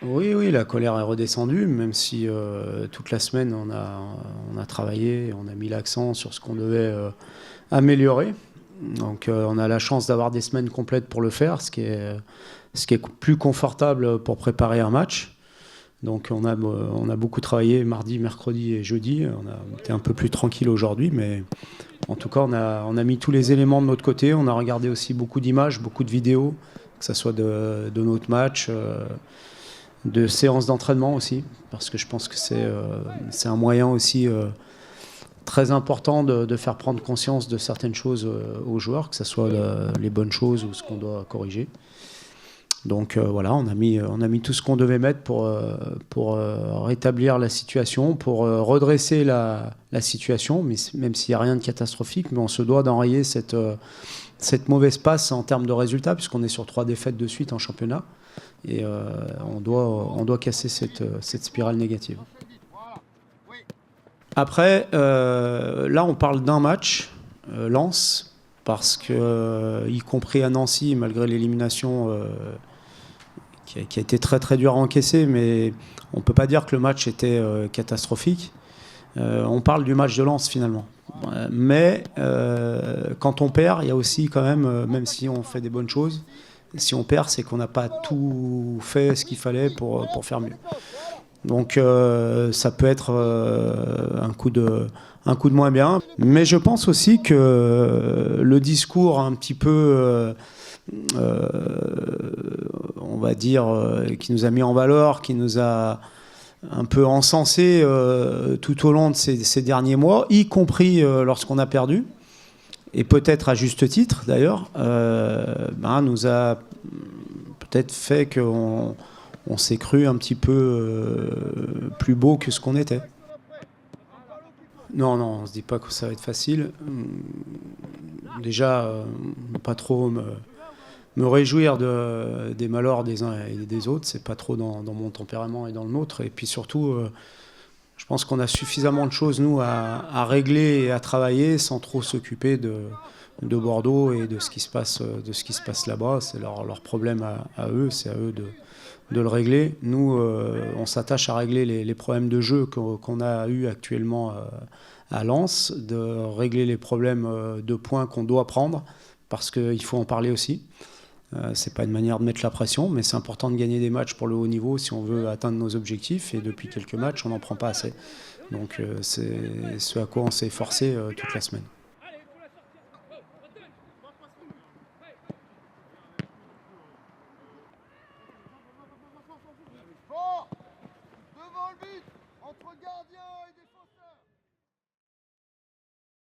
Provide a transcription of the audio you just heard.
Oui, oui, la colère est redescendue, même si toute la semaine on a travaillé, on a mis l'accent sur ce qu'on devait améliorer. Donc on a la chance d'avoir des semaines complètes pour le faire, ce qui est plus confortable pour préparer un match. Donc on a beaucoup travaillé mardi, mercredi et jeudi. On a été un peu plus tranquille aujourd'hui, mais en tout cas on a mis tous les éléments de notre côté. On a regardé aussi beaucoup d'images, beaucoup de vidéos, que ce soit de notre match, de séances d'entraînement aussi, parce que je pense que c'est un moyen aussi très important de faire prendre conscience de certaines choses aux joueurs, que ce soit les bonnes choses ou ce qu'on doit corriger. Donc voilà, on a mis tout ce qu'on devait mettre pour rétablir la situation, pour redresser la situation, mais même s'il n'y a rien de catastrophique, mais on se doit d'enrayer cette mauvaise passe en termes de résultats, puisqu'on est sur 3 défaites de suite en championnat, et on doit casser cette spirale négative. Après, là on parle d'un match, Lens, parce que, y compris à Nancy, malgré l'élimination qui a été très très dur à encaisser, mais on ne peut pas dire que le match était catastrophique. On parle du match de Lens finalement. Mais quand on perd, il y a aussi quand même, même si on fait des bonnes choses, si on perd, c'est qu'on n'a pas tout fait ce qu'il fallait pour faire mieux. Donc ça peut être un coup de moins bien. Mais je pense aussi que le discours un petit peu on va dire, qui nous a mis en valeur, qui nous a un peu encensé tout au long de ces derniers mois, y compris lorsqu'on a perdu, et peut-être à juste titre d'ailleurs, nous a peut-être fait qu'on s'est cru un petit peu plus beau que ce qu'on était. Non, non, on ne se dit pas que ça va être facile. Déjà, pas trop me réjouir des malheurs des uns et des autres, c'est pas trop dans mon tempérament et dans le nôtre. Et puis surtout, je pense qu'on a suffisamment de choses, nous, à régler et à travailler sans trop s'occuper de Bordeaux et de ce qui se passe là-bas. C'est leur problème à eux, c'est à eux de le régler. Nous, on s'attache à régler les problèmes de jeu qu'on a eu actuellement à Lens, de régler les problèmes de points qu'on doit prendre, parce qu'il faut en parler aussi. C'est pas une manière de mettre la pression, mais c'est important de gagner des matchs pour le haut niveau si on veut atteindre nos objectifs. Et depuis quelques matchs, on n'en prend pas assez. Donc c'est ce à quoi on s'est forcé toute la semaine. Fort devant le but, entre gardien et défenseur.